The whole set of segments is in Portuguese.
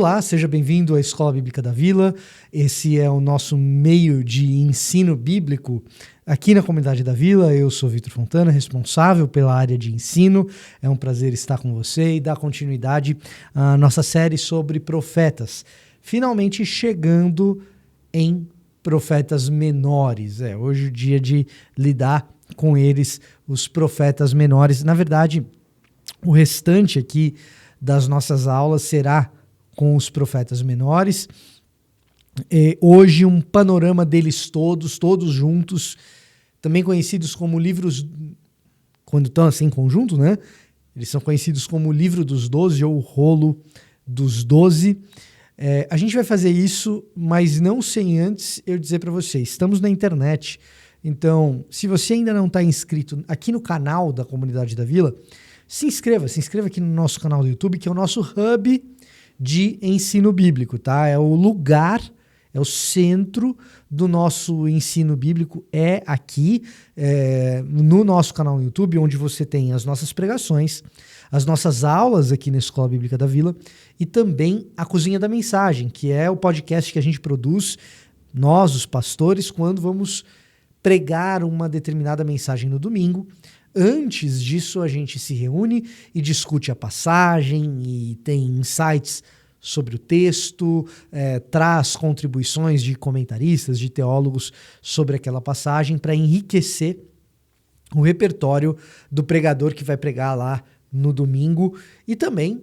Olá, seja bem-vindo à Escola Bíblica da Vila. Esse é o nosso meio de ensino bíblico aqui na comunidade da Vila. Eu sou Vitor Fontana, responsável pela área de ensino. É um prazer estar com você e dar continuidade à nossa série sobre profetas. Finalmente chegando em profetas menores. Hoje é o dia de lidar com eles, os profetas menores. Na verdade, o restante aqui das nossas aulas será com os profetas menores. Hoje um panorama deles todos juntos, também conhecidos como livros, quando estão assim em conjunto, né? Eles são conhecidos como o livro dos 12 ou o rolo dos 12. A gente vai fazer isso, mas não sem antes eu dizer para vocês, estamos na internet, então se você ainda não está inscrito aqui no canal da Comunidade da Vila, se inscreva aqui no nosso canal do YouTube, que é o nosso hub de ensino bíblico, tá? É o lugar, é o centro do nosso ensino bíblico, é aqui no nosso canal no YouTube, onde você tem as nossas pregações, as nossas aulas aqui na Escola Bíblica da Vila e também a Cozinha da Mensagem, que é o podcast que a gente produz, nós, os pastores, quando vamos pregar uma determinada mensagem no domingo. Antes disso, a gente se reúne e discute a passagem e tem insights sobre o texto, traz contribuições de comentaristas, de teólogos sobre aquela passagem para enriquecer o repertório do pregador que vai pregar lá no domingo e também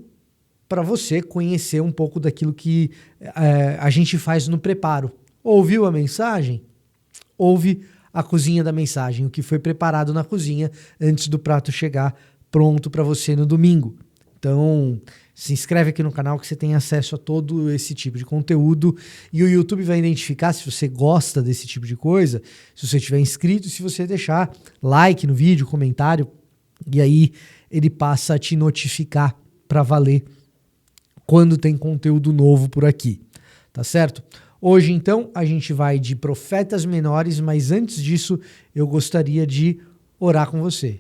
para você conhecer um pouco daquilo que a gente faz no preparo. Ouviu a mensagem? Ouve a Cozinha da Mensagem, o que foi preparado na cozinha antes do prato chegar pronto para você no domingo. Então, se inscreve aqui no canal que você tem acesso a todo esse tipo de conteúdo e o YouTube vai identificar se você gosta desse tipo de coisa, se você estiver inscrito, se você deixar like no vídeo, comentário, e aí ele passa a te notificar para valer quando tem conteúdo novo por aqui, tá certo? Hoje, então, a gente vai de profetas menores, mas antes disso, eu gostaria de orar com você.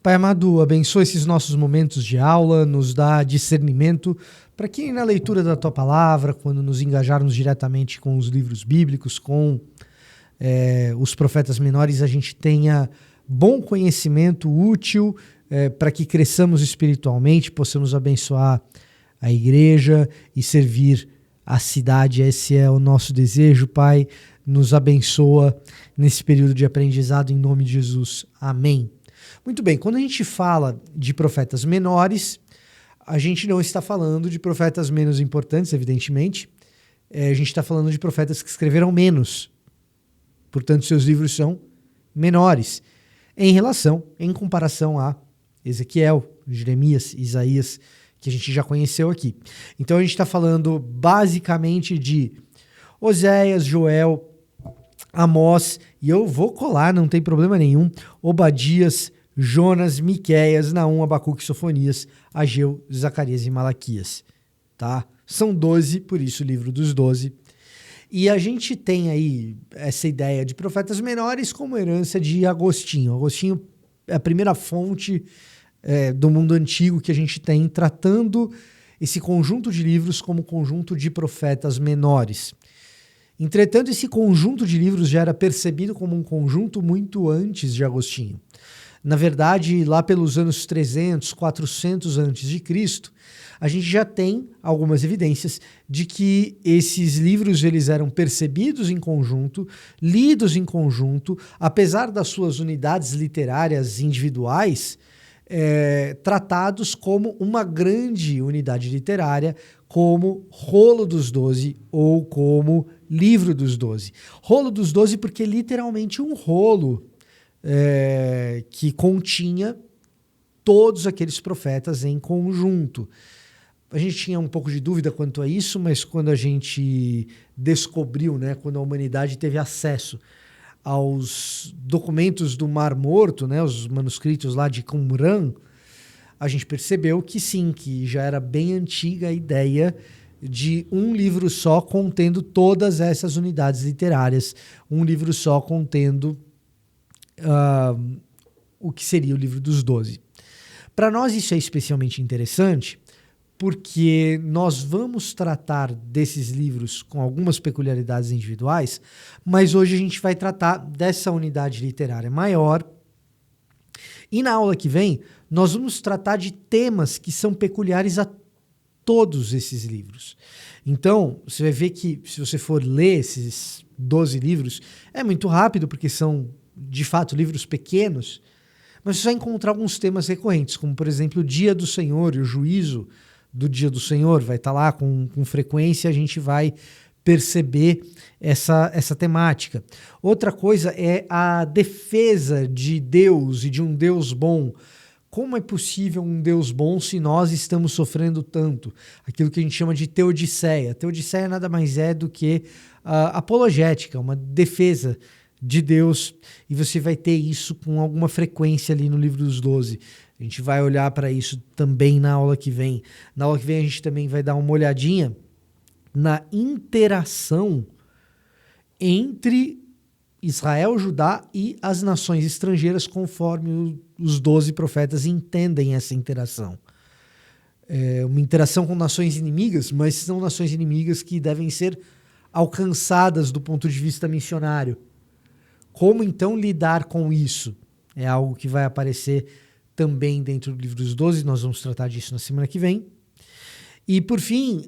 Pai amado, abençoa esses nossos momentos de aula, nos dá discernimento para que na leitura da Tua Palavra, quando nos engajarmos diretamente com os livros bíblicos, com os profetas menores, a gente tenha bom conhecimento útil para que cresçamos espiritualmente, possamos abençoar a igreja e servir a cidade. Esse é o nosso desejo, Pai. Nos abençoa nesse período de aprendizado em nome de Jesus. Amém. Muito bem, quando a gente fala de profetas menores, a gente não está falando de profetas menos importantes, evidentemente. A gente está falando de profetas que escreveram menos. Portanto, seus livros são menores em comparação a Ezequiel, Jeremias, Isaías, que a gente já conheceu aqui. Então a gente está falando basicamente de Oséias, Joel, Amós, e eu vou colar, não tem problema nenhum, Obadias, Jonas, Miqueias, Naum, Abacuque, Sofonias, Ageu, Zacarias e Malaquias. Tá? São 12, por isso o livro dos 12. E a gente tem aí essa ideia de profetas menores como herança de Agostinho. Agostinho é a primeira fonte do mundo antigo que a gente tem tratando esse conjunto de livros como conjunto de profetas menores. Entretanto, esse conjunto de livros já era percebido como um conjunto muito antes de Agostinho. Na verdade, lá pelos anos 300, 400 antes de Cristo, a gente já tem algumas evidências de que esses livros eles eram percebidos em conjunto, lidos em conjunto, apesar das suas unidades literárias individuais, tratados como uma grande unidade literária, como Rolo dos 12 ou como Livro dos 12. Rolo dos 12 porque literalmente um rolo que continha todos aqueles profetas em conjunto. A gente tinha um pouco de dúvida quanto a isso, mas quando a gente descobriu, né, quando a humanidade teve acesso aos documentos do Mar Morto, né, os manuscritos lá de Qumran, a gente percebeu que sim, que já era bem antiga a ideia de um livro só contendo todas essas unidades literárias, um livro só contendo o que seria o livro dos 12. Para nós isso é especialmente interessante porque nós vamos tratar desses livros com algumas peculiaridades individuais, mas hoje a gente vai tratar dessa unidade literária maior. E na aula que vem, nós vamos tratar de temas que são peculiares a todos esses livros. Então, você vai ver que se você for ler esses 12 livros, é muito rápido, porque são, de fato, livros pequenos, mas você vai encontrar alguns temas recorrentes, como, por exemplo, o Dia do Senhor e o juízo do Dia do Senhor vai estar lá com frequência, a gente vai perceber essa temática. Outra coisa é a defesa de Deus e de um Deus bom. Como é possível um Deus bom se nós estamos sofrendo tanto? Aquilo que a gente chama de teodiceia. Teodiceia nada mais é do que apologética, uma defesa de Deus, e você vai ter isso com alguma frequência ali no livro dos 12. A gente vai olhar para isso também na aula que vem. Na aula que vem a gente também vai dar uma olhadinha na interação entre Israel, Judá e as nações estrangeiras, conforme os 12 profetas entendem essa interação. É uma interação com nações inimigas, mas são nações inimigas que devem ser alcançadas do ponto de vista missionário. Como então lidar com isso? É algo que vai aparecer também dentro do livro dos 12, nós vamos tratar disso na semana que vem. E por fim,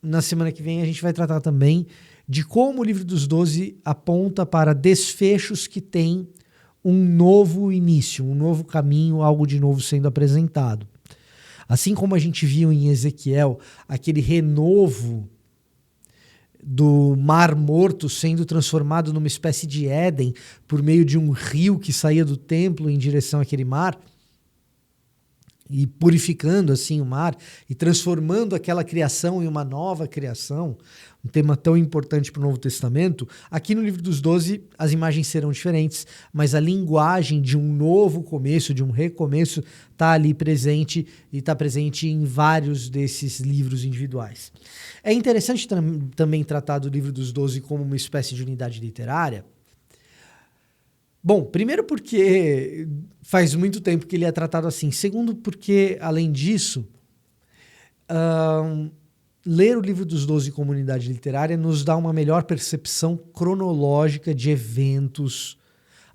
na semana que vem a gente vai tratar também de como o livro dos 12 aponta para desfechos que têm um novo início, um novo caminho, algo de novo sendo apresentado. Assim como a gente viu em Ezequiel, aquele renovo do Mar Morto sendo transformado numa espécie de Éden por meio de um rio que saía do templo em direção àquele mar, e purificando assim o mar e transformando aquela criação em uma nova criação, um tema tão importante para o Novo Testamento. Aqui no livro dos 12 as imagens serão diferentes, mas a linguagem de um novo começo, de um recomeço, está ali presente, e está presente em vários desses livros individuais. É interessante também tratar do livro dos 12 como uma espécie de unidade literária. Bom, primeiro porque faz muito tempo que ele é tratado assim. Segundo porque, além disso, ler o livro dos 12 como unidade literária nos dá uma melhor percepção cronológica de eventos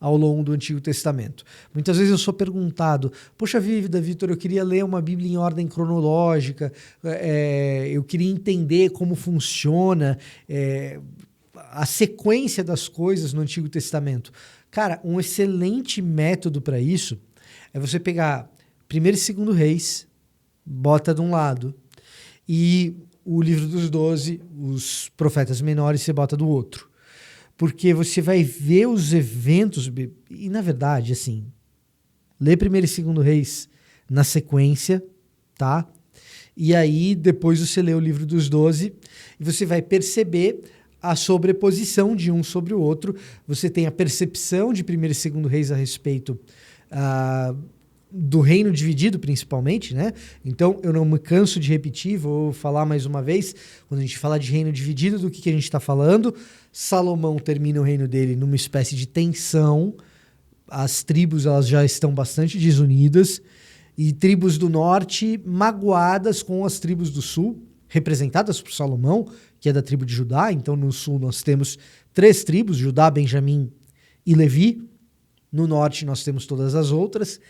ao longo do Antigo Testamento. Muitas vezes eu sou perguntado, poxa vida, Vitor, eu queria ler uma Bíblia em ordem cronológica, eu queria entender como funciona a sequência das coisas no Antigo Testamento. Cara, um excelente método para isso é você pegar 1º e 2º Reis, bota de um lado, e o livro dos 12, os profetas menores, você bota do outro. Porque você vai ver os eventos, e na verdade, assim, lê 1º e 2º Reis na sequência, tá? E aí depois você lê o livro dos 12 e você vai perceber a sobreposição de um sobre o outro. Você tem a percepção de 1º e 2º Reis a respeito do reino dividido, principalmente, né? Então, eu não me canso de repetir, vou falar mais uma vez, quando a gente fala de reino dividido, do que a gente está falando? Salomão termina o reino dele numa espécie de tensão, as tribos elas já estão bastante desunidas, e tribos do norte magoadas com as tribos do sul, representadas por Salomão, que é da tribo de Judá. Então no sul nós temos 3 tribos, Judá, Benjamim e Levi. No norte nós temos todas as outras,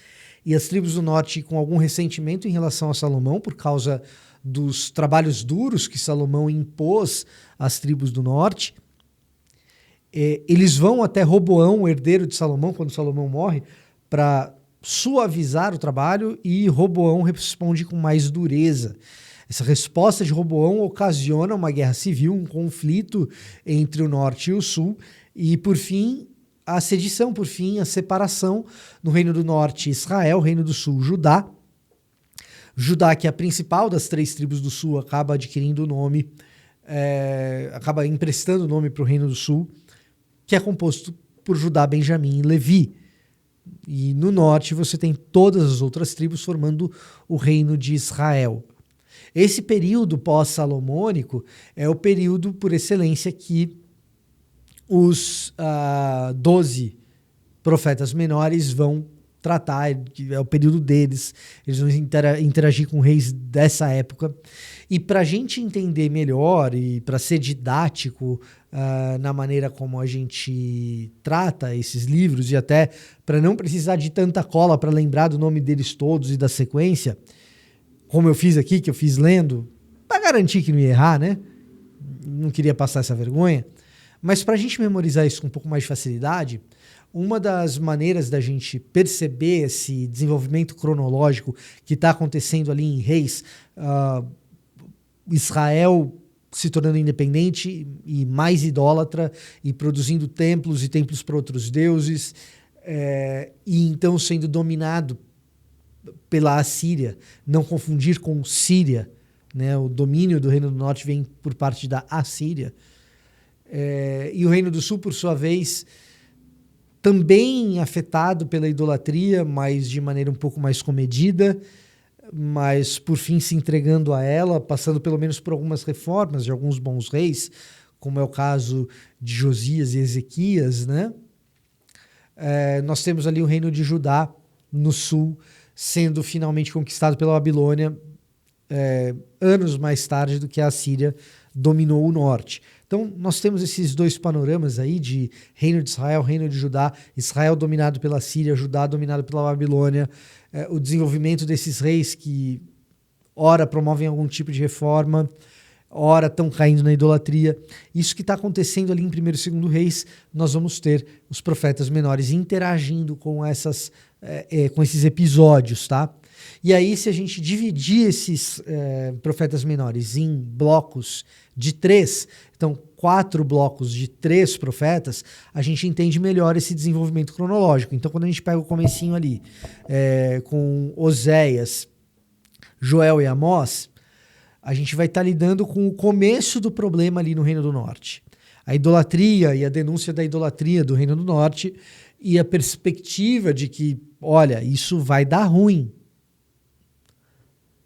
e as tribos do norte com algum ressentimento em relação a Salomão por causa dos trabalhos duros que Salomão impôs às tribos do norte. Eles vão até Roboão, o herdeiro de Salomão, quando Salomão morre, para suavizar o trabalho, e Roboão responde com mais dureza. Essa resposta de Roboão ocasiona uma guerra civil, um conflito entre o norte e o sul, e por fim a sedição, por fim a separação. No reino do norte, Israel, reino do sul, Judá. Judá, que é a principal das 3 tribos do sul, acaba adquirindo o nome, acaba emprestando o nome para o reino do sul, que é composto por Judá, Benjamim e Levi. E no norte você tem todas as outras tribos formando o reino de Israel. Esse período pós-salomônico é o período por excelência que os 12 profetas menores vão tratar, é o período deles, eles vão interagir com reis dessa época. E para a gente entender melhor e para ser didático na maneira como a gente trata esses livros, e até para não precisar de tanta cola para lembrar do nome deles todos e da sequência, como eu fiz aqui, que eu fiz lendo, para garantir que não ia errar, né? Não queria passar essa vergonha. Mas para a gente memorizar isso com um pouco mais de facilidade, uma das maneiras da gente perceber esse desenvolvimento cronológico que está acontecendo ali em Reis, Israel se tornando independente e mais idólatra e produzindo templos e templos para outros deuses, e então sendo dominado pela Assíria, não confundir com Síria, né? O domínio do Reino do Norte vem por parte da Assíria. E o Reino do Sul, por sua vez, também afetado pela idolatria, mas de maneira um pouco mais comedida, mas por fim se entregando a ela, passando pelo menos por algumas reformas de alguns bons reis, como é o caso de Josias e Ezequias, né? Nós temos ali o Reino de Judá no sul, sendo finalmente conquistado pela Babilônia, anos mais tarde do que a Assíria dominou o norte. Então, nós temos esses dois panoramas aí de Reino de Israel, Reino de Judá, Israel dominado pela Síria, Judá dominado pela Babilônia, o desenvolvimento desses reis que ora promovem algum tipo de reforma, ora estão caindo na idolatria. Isso que está acontecendo ali em 1º e 2º Reis, nós vamos ter os profetas menores interagindo com esses episódios, tá? E aí, se a gente dividir esses profetas menores em blocos de 3, então 4 blocos de 3 profetas, a gente entende melhor esse desenvolvimento cronológico. Então, quando a gente pega o comecinho ali, com Oséias, Joel e Amós, a gente vai estar lidando com o começo do problema ali no Reino do Norte. A idolatria e a denúncia da idolatria do Reino do Norte e a perspectiva de que, olha, isso vai dar ruim.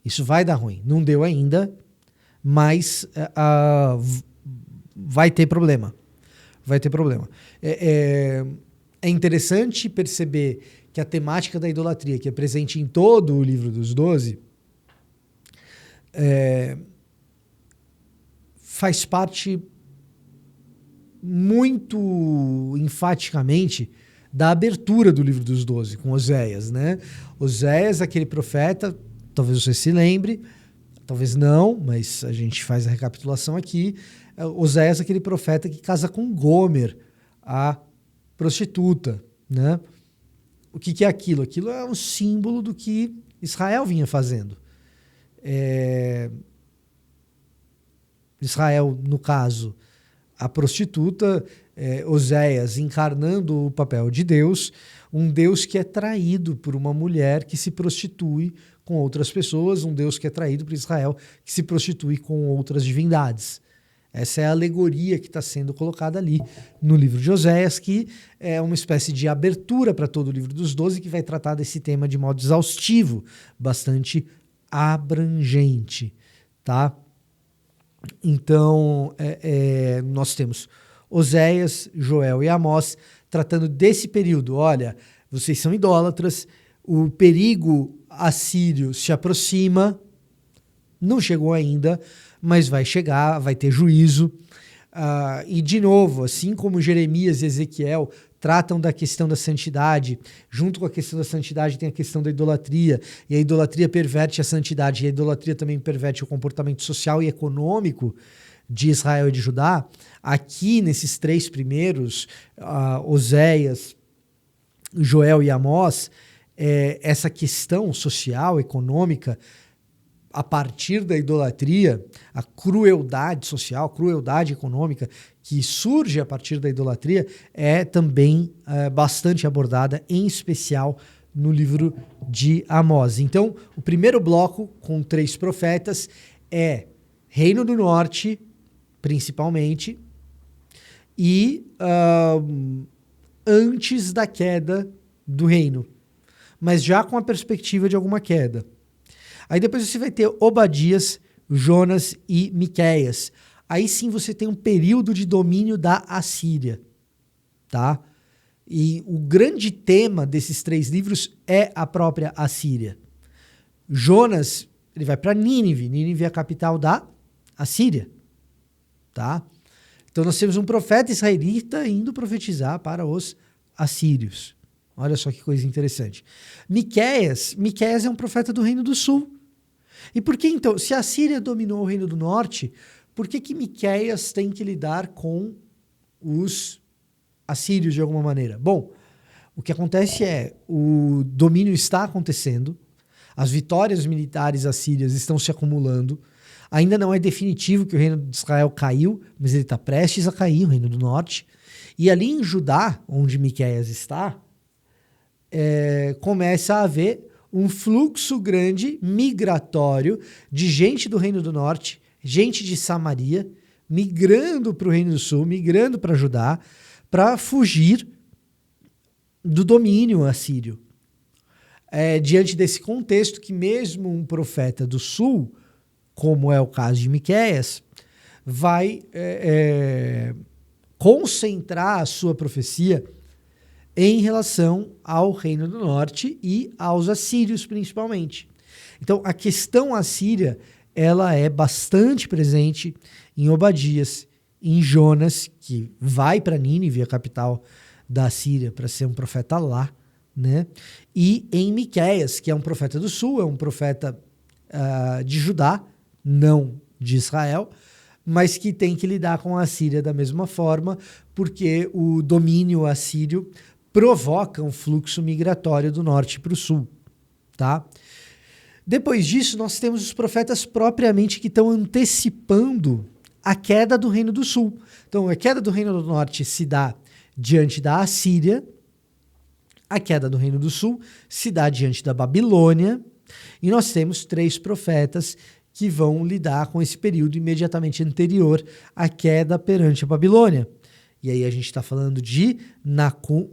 Isso vai dar ruim. Não deu ainda, mas vai ter problema. Vai ter problema. É interessante perceber que a temática da idolatria, que é presente em todo o livro dos 12, faz parte muito enfaticamente da abertura do livro dos 12, com Oséias, né? Oséias, aquele profeta, talvez você se lembre, talvez não, mas a gente faz a recapitulação aqui. Oséias, aquele profeta que casa com Gomer, a prostituta, né? O que é aquilo? Aquilo é um símbolo do que Israel vinha fazendo. Israel, no caso, a prostituta, Oséias encarnando o papel de Deus, um Deus que é traído por uma mulher que se prostitui com outras pessoas, um Deus que é traído por Israel que se prostitui com outras divindades. Essa é a alegoria que está sendo colocada ali no livro de Oséias, que é uma espécie de abertura para todo o livro dos 12, que vai tratar desse tema de modo exaustivo, bastante abrangente, tá? Então, nós temos Oséias, Joel e Amós tratando desse período. Olha, vocês são idólatras, o perigo assírio se aproxima, não chegou ainda, mas vai chegar, vai ter juízo. E, de novo, assim como Jeremias e Ezequiel tratam da questão da santidade, junto com a questão da santidade tem a questão da idolatria, e a idolatria perverte a santidade, e a idolatria também perverte o comportamento social e econômico de Israel e de Judá. Aqui, nesses 3 primeiros, Oséias, Joel e Amós, essa questão social, econômica, a partir da idolatria, a crueldade social, a crueldade econômica que surge a partir da idolatria é também bastante abordada, em especial no livro de Amós. Então, o primeiro bloco, com 3 profetas, é Reino do Norte, principalmente, e antes da queda do reino, mas já com a perspectiva de alguma queda. Aí depois você vai ter Obadias, Jonas e Miqueias. Aí sim você tem um período de domínio da Assíria, tá? E o grande tema desses 3 livros é a própria Assíria. Jonas, ele vai para Nínive. Nínive é a capital da Assíria. Tá? Então nós temos um profeta israelita indo profetizar para os assírios. Olha só que coisa interessante. Miqueias é um profeta do Reino do Sul. E por que então, se a Síria dominou o Reino do Norte, por que Miqueias tem que lidar com os assírios de alguma maneira? Bom, o que acontece é, o domínio está acontecendo, as vitórias militares assírias estão se acumulando, ainda não é definitivo que o Reino de Israel caiu, mas ele está prestes a cair, o Reino do Norte. E ali em Judá, onde Miqueias está, começa a haver um fluxo grande, migratório, de gente do Reino do Norte, gente de Samaria, migrando para o Reino do Sul, migrando para Judá, para fugir do domínio assírio. Diante desse contexto que mesmo um profeta do Sul, como é o caso de Miqueias, vai concentrar a sua profecia em relação ao Reino do Norte e aos assírios principalmente. Então a questão assíria, ela é bastante presente em Obadias, em Jonas, que vai para Nínive, a capital da Assíria, para ser um profeta lá, né? E em Miqueias, que é um profeta do sul, é um profeta de Judá, não de Israel, mas que tem que lidar com a Assíria da mesma forma, porque o domínio assírio provoca um fluxo migratório do norte para o sul, tá? Depois disso, nós temos os profetas propriamente que estão antecipando a queda do Reino do Sul. Então, a queda do Reino do Norte se dá diante da Assíria, a queda do Reino do Sul se dá diante da Babilônia, e nós temos 3 profetas que vão lidar com esse período imediatamente anterior à queda perante a Babilônia. E aí a gente está falando de Nacum.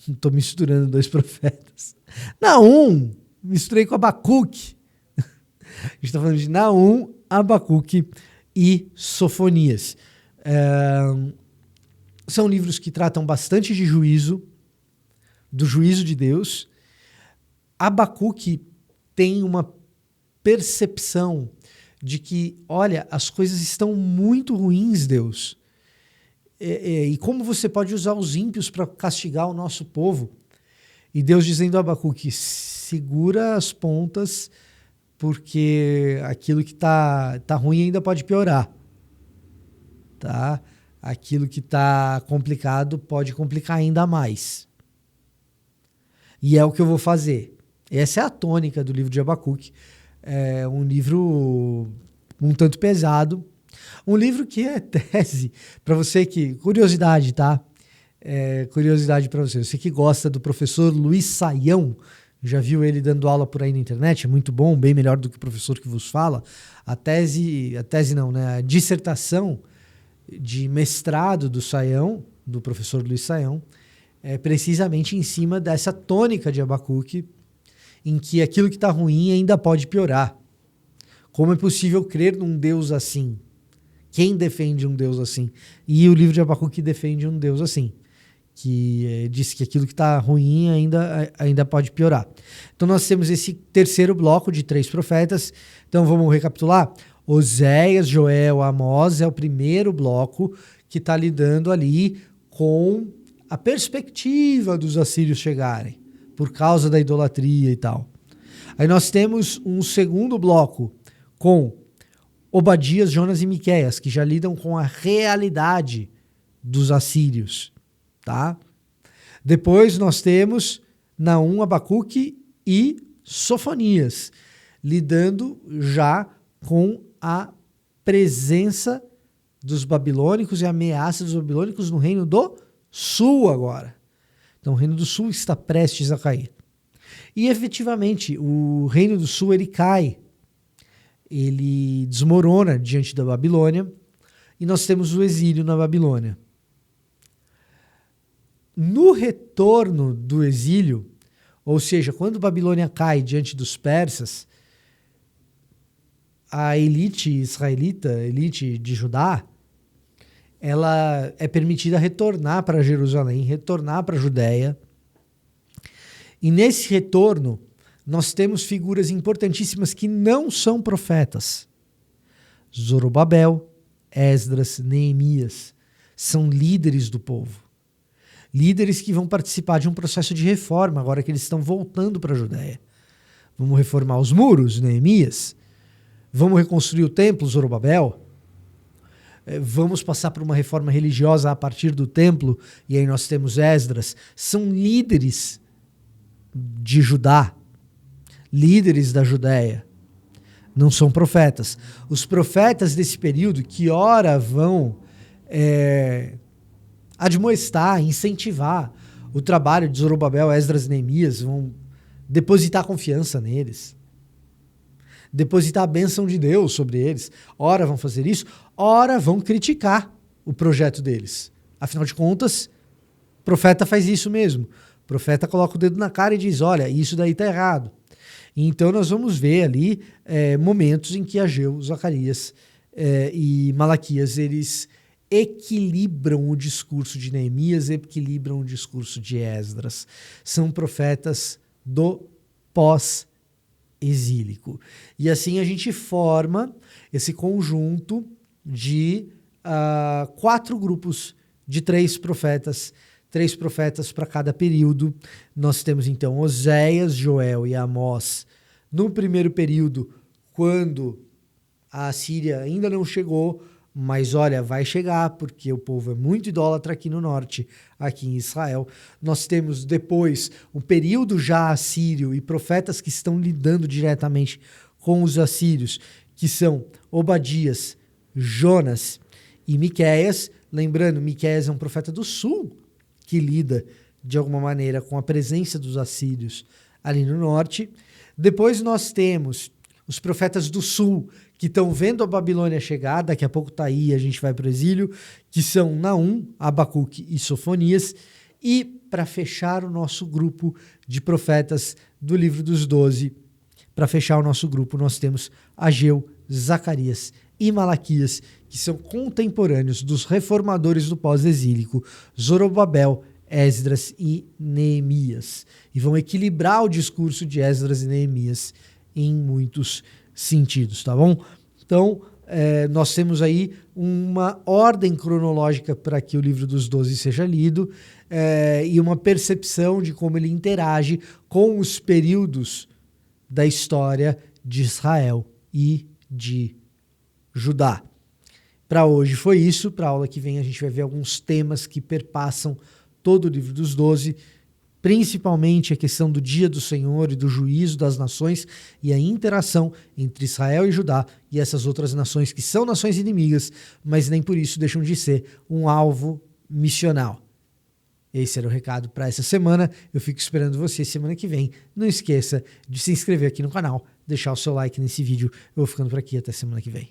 Estou misturando 2 profetas. Naum, misturei com Abacuque. A gente está falando de Naum, Abacuque e Sofonias. São livros que tratam bastante de juízo, do juízo de Deus. Abacuque tem uma percepção de que, olha, as coisas estão muito ruins, Deus. E como você pode usar os ímpios para castigar o nosso povo? E Deus dizendo a Abacuque, segura as pontas, porque aquilo que tá ruim ainda pode piorar. Tá? Aquilo que está complicado pode complicar ainda mais. E é o que eu vou fazer. Essa é a tônica do livro de Abacuque. É um livro um tanto pesado. Um livro que é tese para você que... Curiosidade, tá? Curiosidade para você. Você que gosta do professor Luiz Saião, já viu ele dando aula por aí na internet? É muito bom, bem melhor do que o professor que vos fala. A dissertação de mestrado do Saião, do professor Luiz Saião, é precisamente em cima dessa tônica de Abacuque, em que aquilo que está ruim ainda pode piorar. Como é possível crer num Deus assim? Quem defende um Deus assim? E o livro de Abacuque defende um Deus assim, que diz que aquilo que está ruim ainda pode piorar. Então nós temos esse terceiro bloco de 3 profetas. Então vamos recapitular? Oséias, Joel, Amós é o primeiro bloco que está lidando ali com a perspectiva dos assírios chegarem, por causa da idolatria e tal. Aí nós temos um segundo bloco com Obadias, Jonas e Miqueias, que já lidam com a realidade dos assírios, tá? Depois nós temos Naum, Abacuque e Sofonias, lidando já com a presença dos babilônicos e a ameaça dos babilônicos no Reino do Sul agora. Então o Reino do Sul está prestes a cair. E efetivamente o Reino do Sul ele cai, ele desmorona diante da Babilônia e nós temos o exílio na Babilônia. No retorno do exílio, ou seja, quando a Babilônia cai diante dos persas, a elite israelita, a elite de Judá, ela é permitida retornar para Jerusalém, retornar para a Judéia. E nesse retorno, nós temos figuras importantíssimas que não são profetas. Zorobabel, Esdras, Neemias são líderes do povo. Líderes que vão participar de um processo de reforma, agora que eles estão voltando para a Judéia. Vamos reformar os muros, Neemias. Vamos reconstruir o templo, Zorobabel. Vamos passar por uma reforma religiosa a partir do templo, e aí nós temos Esdras. São líderes de Judá, líderes da Judéia. Não são profetas. Os profetas desse período, que ora vão admoestar, incentivar o trabalho de Zorobabel, Esdras e Neemias, vão depositar confiança neles, depositar a bênção de Deus sobre eles. Ora vão fazer isso, ora vão criticar o projeto deles. Afinal de contas, o profeta faz isso mesmo. O profeta coloca o dedo na cara e diz, olha, isso daí está errado. E então nós vamos ver ali momentos em que Ageu, Zacarias e Malaquias, eles equilibram o discurso de Neemias, equilibram o discurso de Esdras. São profetas do pós-exílico. E assim a gente forma esse conjunto de 4 grupos de 3 profetas para cada período. Nós temos então Oséias, Joel e Amós no primeiro período, quando a Assíria ainda não chegou, mas olha, vai chegar, porque o povo é muito idólatra aqui no norte, aqui em Israel. Nós temos depois um período já assírio e profetas que estão lidando diretamente com os assírios, que são Obadias, Jonas e Miqueias. Lembrando, Miqueias é um profeta do sul, que lida de alguma maneira com a presença dos assírios ali no norte. Depois nós temos os profetas do sul, que estão vendo a Babilônia chegar, daqui a pouco está aí, a gente vai para o exílio, que são Naum, Abacuque e Sofonias. E para fechar o nosso grupo de profetas do livro dos 12, para fechar o nosso grupo, nós temos Ageu, Zacarias e Malaquias, que são contemporâneos dos reformadores do pós-exílico, Zorobabel, Esdras e Neemias. E vão equilibrar o discurso de Esdras e Neemias em muitos sentidos, tá bom? Então, nós temos aí uma ordem cronológica para que o livro dos 12 seja lido e uma percepção de como ele interage com os períodos da história de Israel e de Judá. Para hoje foi isso. Para a aula que vem a gente vai ver alguns temas que perpassam todo o livro dos 12, principalmente a questão do dia do Senhor e do juízo das nações e a interação entre Israel e Judá e essas outras nações que são nações inimigas, mas nem por isso deixam de ser um alvo missional. Esse era o recado para essa semana. Eu fico esperando você semana que vem. Não esqueça de se inscrever aqui no canal, deixar o seu like nesse vídeo. Eu vou ficando por aqui. Até semana que vem.